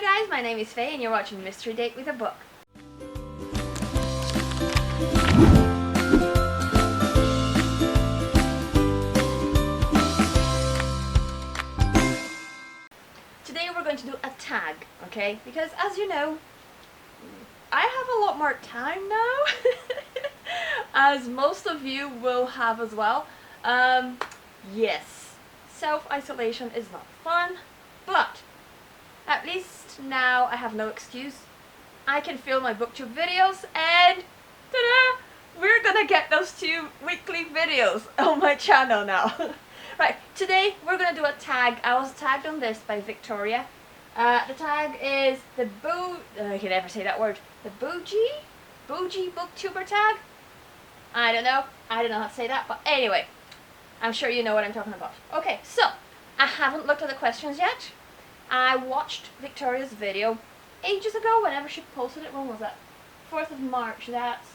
Hi guys, my name is Faye and you're watching Mystery Date with a Book. Today we're going to do a tag, okay? Because as you know, I have a lot more time now, as most of you will have as well. Yes, self-isolation is not fun, but at least now I have no excuse. I can film my booktube videos and ta-da! We're gonna get those 2 weekly videos on my channel now. Right, today we're gonna do a tag. I was tagged on this by Victoria. The tag is the I can never say that word. The Boujee Booktuber Tag? I don't know how to say that, but anyway, I'm sure you know what I'm talking about. Okay, so I haven't looked at the questions yet. I watched Victoria's video ages ago, whenever she posted it. When was that? 4th of March, that's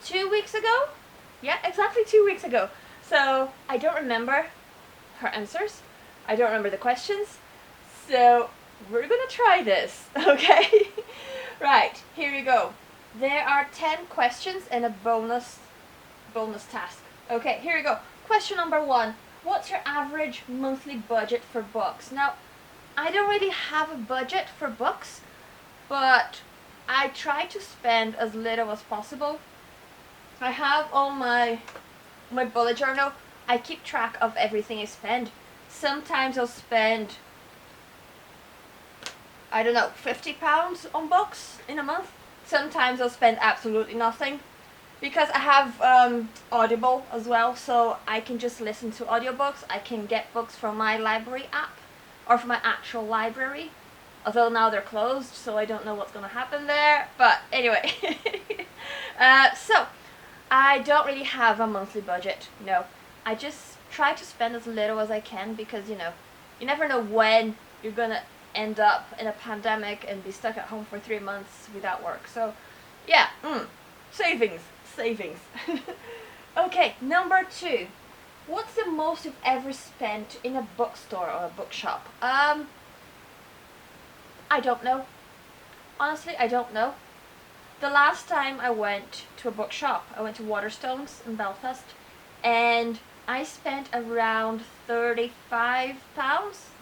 2 weeks ago? Yeah, exactly 2 weeks ago. So I don't remember her answers. I don't remember the questions. So we're gonna try this, okay? Right, here you go. There are 10 questions and a bonus task. Okay, here you go. Question number 1. What's your average monthly budget for books? Now, I don't really have a budget for books, but I try to spend as little as possible. I have on my bullet journal. I keep track of everything I spend. Sometimes I'll spend, I don't know, £50 on books in a month. Sometimes I'll spend absolutely nothing. Because I have Audible as well, so I can just listen to audiobooks. I can get books from my library app, or from my actual library. Although now they're closed, so I don't know what's going to happen there. But anyway, so I don't really have a monthly budget, no. I just try to spend as little as I can because, you know, you never know when you're going to end up in a pandemic and be stuck at home for 3 months without work. So, yeah, savings. Okay, number 2. What's the most you've ever spent in a bookstore or a bookshop? I don't know. Honestly, I don't know. The last time I went to a bookshop, I went to Waterstones in Belfast, and I spent around £35.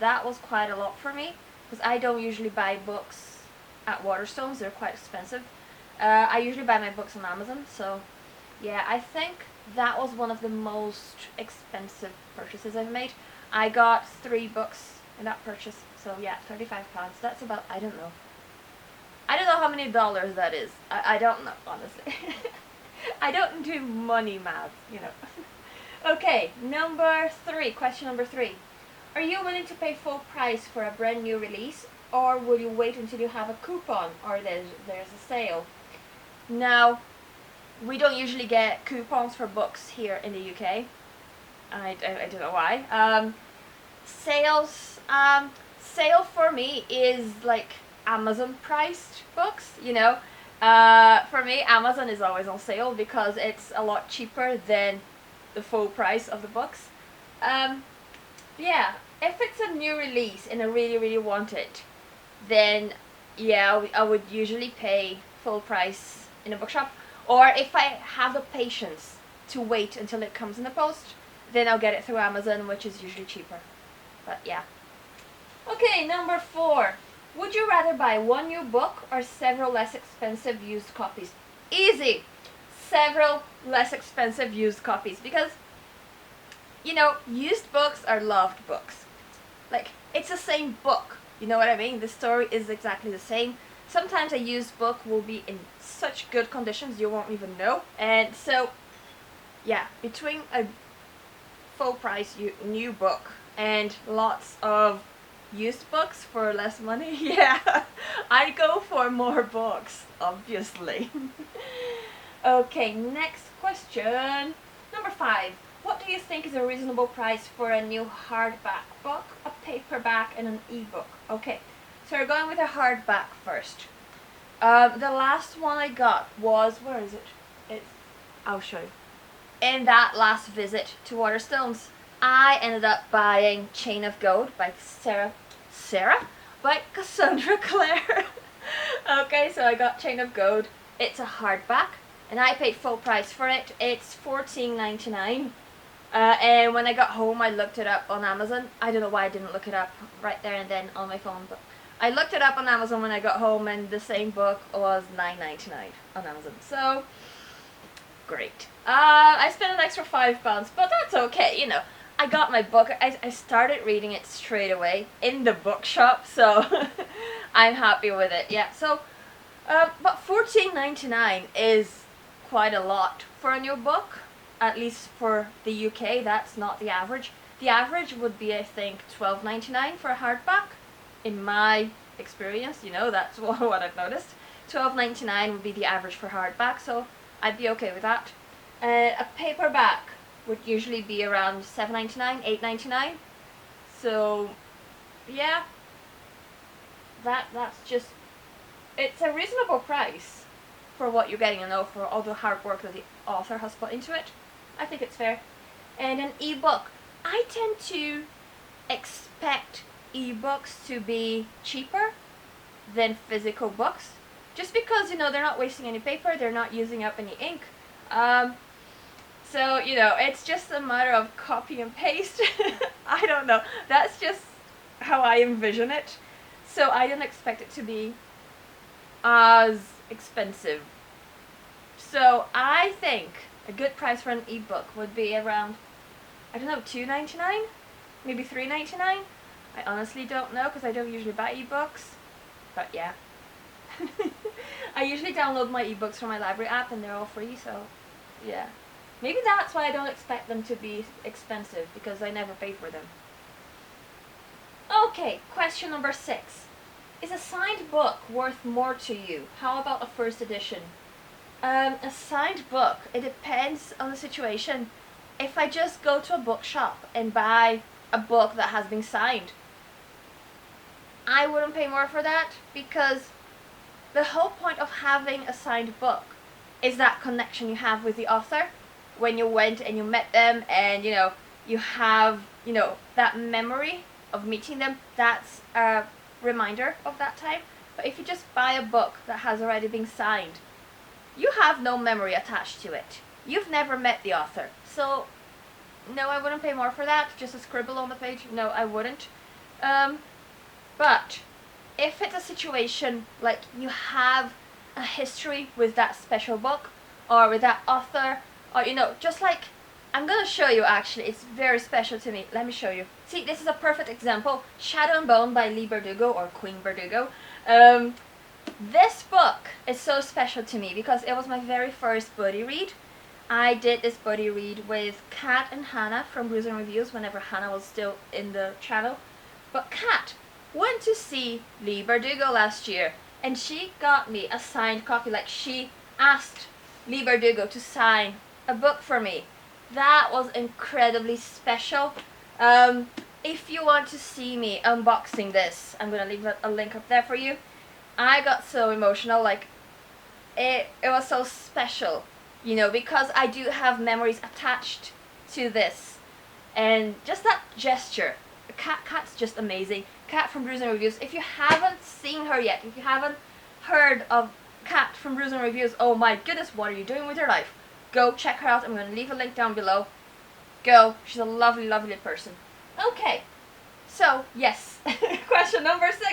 That was quite a lot for me, because I don't usually buy books at Waterstones. They're quite expensive. I usually buy my books on Amazon, so yeah, I think that was one of the most expensive purchases I've made. I got 3 books in that purchase, so yeah, £35. That's about, I don't know how many dollars that is. I don't know, honestly. I don't do money math, you know. Okay, question number 3. Are you willing to pay full price for a brand new release, or will you wait until you have a coupon or there's a sale? Now, we don't usually get coupons for books here in the UK. I don't know why. Sale for me is like Amazon priced books, you know. For me, Amazon is always on sale because it's a lot cheaper than the full price of the books. Yeah, if it's a new release and I really want it, then yeah, I would usually pay full price in a bookshop. Or if I have the patience to wait until it comes in the post, then I'll get it through Amazon, which is usually cheaper. But yeah. Okay, number 4. Would you rather buy one new book or several less expensive used copies? Easy! Several less expensive used copies, because, you know, used books are loved books. Like, it's the same book, you know what I mean? The story is exactly the same. Sometimes a used book will be in such good conditions you won't even know. And so, yeah, between a full price new book and lots of used books for less money, yeah, I'd go for more books, obviously. Okay, next question. Number 5. What do you think is a reasonable price for a new hardback book, a paperback, and an ebook? Okay, so we're going with a hardback first. The last one I got was, where is it? I'll show you. In that last visit to Waterstones, I ended up buying Chain of Gold by Sarah by Cassandra Clare. Okay, so I got Chain of Gold. It's a hardback, and I paid full price for it. It's $14.99. And when I got home, I looked it up on Amazon. I don't know why I didn't look it up right there and then on my phone, but I looked it up on Amazon when I got home, and the same book was $9.99 on Amazon. So, great. I spent an extra £5, but that's okay, you know. I got my book. I started reading it straight away in the bookshop, so I'm happy with it. Yeah, so, but $14.99 is quite a lot for a new book. At least for the UK, that's not the average. The average would be, I think, $12.99 for a hardback. In my experience, you know, that's what I've noticed. $12.99 would be the average for hardback, so I'd be okay with that. A paperback would usually be around $7.99, $8.99. So, yeah, that's just, it's a reasonable price for what you're getting, you know, for all the hard work that the author has put into it. I think it's fair. And an ebook, I tend to expect ebooks to be cheaper than physical books, just because, you know, they're not wasting any paper, they're not using up any ink. So, you know, it's just a matter of copy and paste. I don't know. That's just how I envision it. So I don't expect it to be as expensive. So I think a good price for an ebook would be around, I don't know, $2.99? Maybe $3.99? I honestly don't know because I don't usually buy ebooks. But yeah. I usually download my ebooks from my library app and they're all free, so yeah. Maybe that's why I don't expect them to be expensive, because I never pay for them. Okay, question number 6. Is a signed book worth more to you? How about a first edition? A signed book, it depends on the situation. If I just go to a bookshop and buy a book that has been signed, I wouldn't pay more for that, because the whole point of having a signed book is that connection you have with the author when you went and you met them, and you know, you have, you know, that memory of meeting them. That's a reminder of that time. But if you just buy a book that has already been signed, you have no memory attached to it. You've never met the author. So no, I wouldn't pay more for that. Just a scribble on the page. No, I wouldn't. But if it's a situation like you have a history with that special book or with that author, or you know, just like, I'm gonna show you actually, it's very special to me. Let me show you. See, this is a perfect example. Shadow and Bone by Leigh Bardugo, or Queen Bardugo. This book is so special to me because it was my very first buddy read. I did this buddy read with Kat and Hannah from Brews and Reviews whenever Hannah was still in the channel. But Kat went to see Leigh Bardugo last year, and she got me a signed copy. Like, she asked Leigh Bardugo to sign a book for me. That was incredibly special. If you want to see me unboxing this, I'm gonna leave a link up there for you. I got so emotional, like, it was so special, you know, because I do have memories attached to this. And just that gesture, Kat's just amazing. Kat from Brews and Reviews. If you haven't seen her yet, if you haven't heard of Kat from Brews and Reviews, oh my goodness, what are you doing with your life? Go check her out. I'm going to leave a link down below. Go. She's a lovely, lovely person. Okay. So, yes. Question number 6.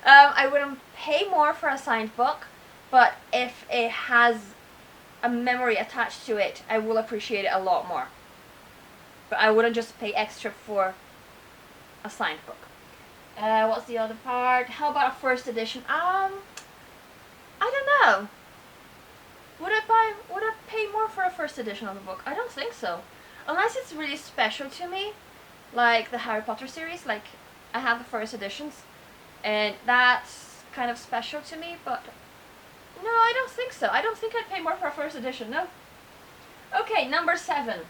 I wouldn't pay more for a signed book, but if it has a memory attached to it, I will appreciate it a lot more. But I wouldn't just pay extra for a signed book. What's the other part? How about a first edition? I don't know. Would I pay more for a first edition of the book? I don't think so. Unless it's really special to me, like the Harry Potter series. Like, I have the first editions, and that's kind of special to me, but no, I don't think so. I don't think I'd pay more for a first edition, no. Okay, number 7.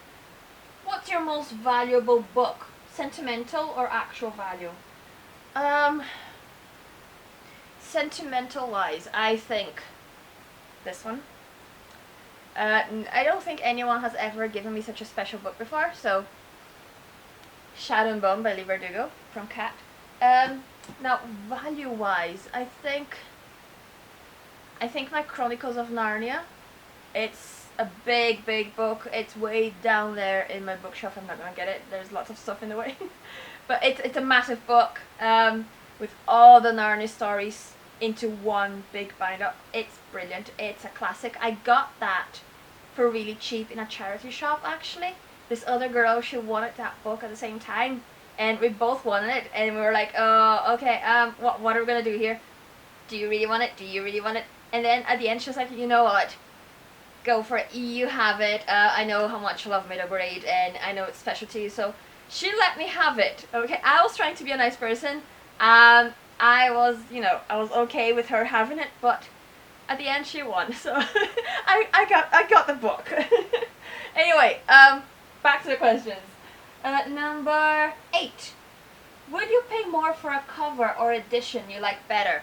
What's your most valuable book? Sentimental or actual value? Sentimental-wise, I think this one. I don't think anyone has ever given me such a special book before, so Shadow and Bone by Leigh Bardugo from Kat. Now, value-wise, I think my Chronicles of Narnia. It's a big, big book. It's way down there in my bookshelf. I'm not gonna get it. There's lots of stuff in the way. But it's a massive book with all the Narnia stories into one big binder. It's brilliant. It's a classic. I got that for really cheap in a charity shop, actually. This other girl, she wanted that book at the same time, and we both wanted it, and we were like, oh, okay, what are we gonna do here? Do you really want it? Do you really want it? And then at the end, she was like, you know what? Go for it. You have it. I know how much you love middle grade, and I know it's special to you, so she let me have it. Okay, I was trying to be a nice person. I was, I was okay with her having it, but at the end she won. So I got the book. Anyway, back to the questions. Number 8. Would you pay more for a cover or edition you like better?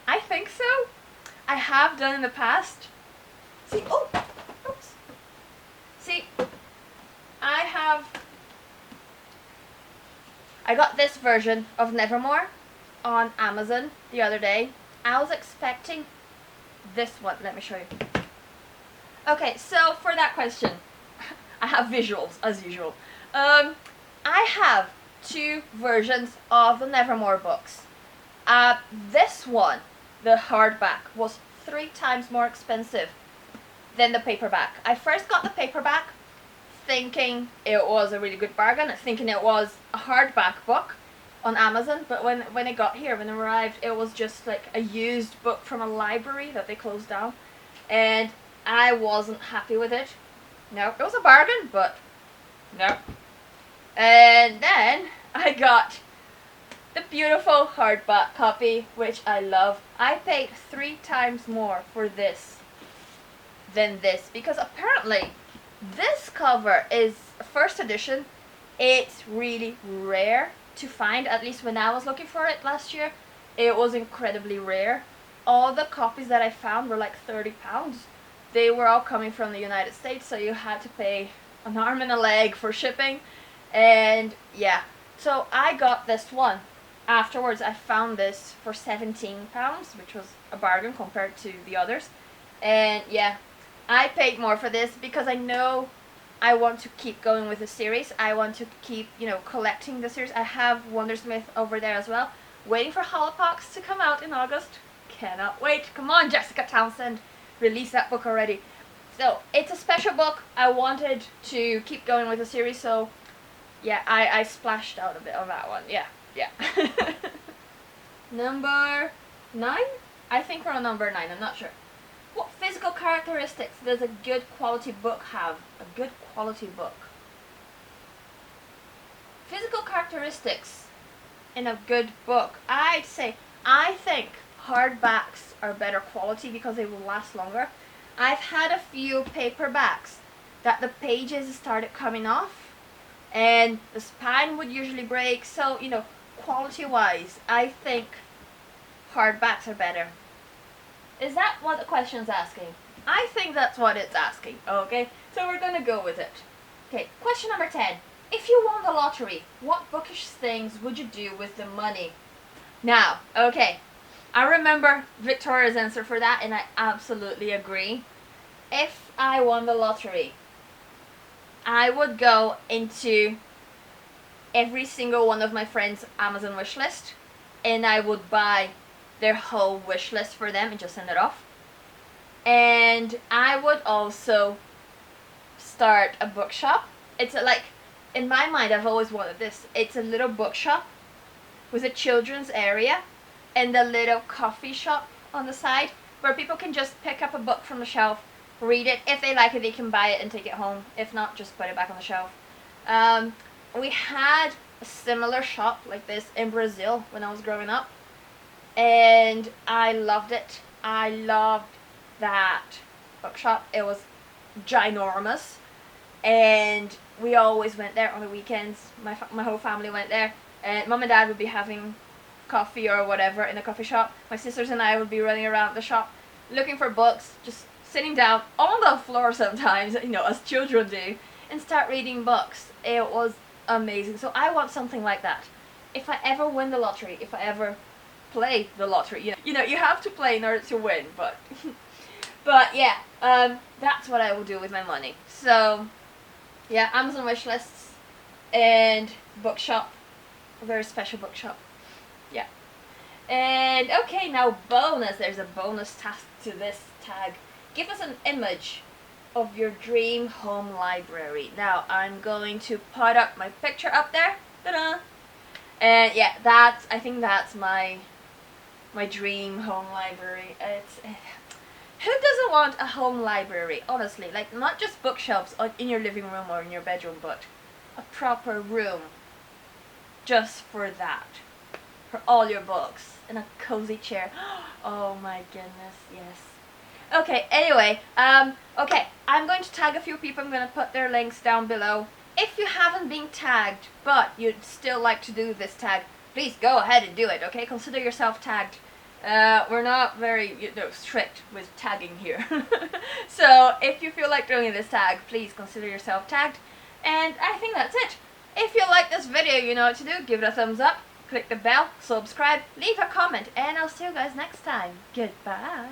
I think so. I have done in the past. See, oops. See, I got this version of Nevermore on Amazon the other day. I was expecting this one. Let me show you. Okay, so for that question, I have visuals as usual. I have 2 versions of the Nevermore books. This one, the hardback, was 3 times more expensive than the paperback. I first got the paperback thinking it was a really good bargain, thinking it was a hardback book on Amazon, but when it got here, when it arrived, it was just like a used book from a library that they closed down, and I wasn't happy with it. No, it was a bargain, but no. And then I got the beautiful hardback copy, which I love. I paid 3 times more for this than this, because apparently this cover is first edition. It's really rare to find, at least when I was looking for it last year. It was incredibly rare. All the copies that I found were like £30. They were all coming from the United States, so you had to pay an arm and a leg for shipping. And yeah, so I got this one. Afterwards, I found this for £17, which was a bargain compared to the others. And yeah, I paid more for this because I know I want to keep going with the series. I want to keep, collecting the series. I have Wondersmith over there as well, waiting for Hufflepuff to come out in August. Cannot wait. Come on, Jessica Townsend, release that book already. So it's a special book. I wanted to keep going with the series, so yeah, I splashed out a bit on that one. Yeah. Number 9? I think we're on number 9, I'm not sure. What physical characteristics does a good quality book have? A good quality book. Physical characteristics in a good book. I think hardbacks are better quality because they will last longer. I've had a few paperbacks that the pages started coming off and the spine would usually break, so quality wise I think hardbacks are better. Is that what the question's asking? I think that's what it's asking. Okay, so we're gonna go with it. Okay, question number 10. If you won the lottery, what bookish things would you do with the money? Now, okay, I remember Victoria's answer for that, and I absolutely agree. If I won the lottery, I would go into every single one of my friends' Amazon wish list, and I would buy their whole wish list for them and just send it off. And I would also start a bookshop. It's like, in my mind, I've always wanted this. It's a little bookshop with a children's area and a little coffee shop on the side where people can just pick up a book from the shelf, read it. If they like it, they can buy it and take it home. If not, just put it back on the shelf. We had a similar shop like this in Brazil when I was growing up, and I loved it. I loved that bookshop. It was ginormous, and we always went there on the weekends. My whole family went there, and Mom and Dad would be having coffee or whatever in the coffee shop. My sisters and I would be running around the shop looking for books, just sitting down on the floor sometimes, as children do, and start reading books. It was amazing. So I want something like that. if I ever win the lottery, if I ever play the lottery, you know, you have to play in order to win, but but yeah, that's what I will do with my money. So yeah, Amazon wish lists and bookshop, a very special bookshop. Yeah. And okay, now bonus. There's a bonus task to this tag. Give us an image of your dream home library. Now I'm going to put up my picture up there. Ta-da! And yeah, I think that's my dream home library. It's who doesn't want a home library? Honestly, like not just bookshelves in your living room or in your bedroom, but a proper room just for that, for all your books, and a cozy chair. Oh my goodness, yes. Okay, anyway, okay, I'm going to tag a few people. I'm going to put their links down below. If you haven't been tagged, but you'd still like to do this tag, please go ahead and do it, okay? Consider yourself tagged. We're not very, strict with tagging here. So, if you feel like doing this tag, please consider yourself tagged. And I think that's it. If you like this video, you know what to do. Give it a thumbs up, click the bell, subscribe, leave a comment, and I'll see you guys next time. Goodbye.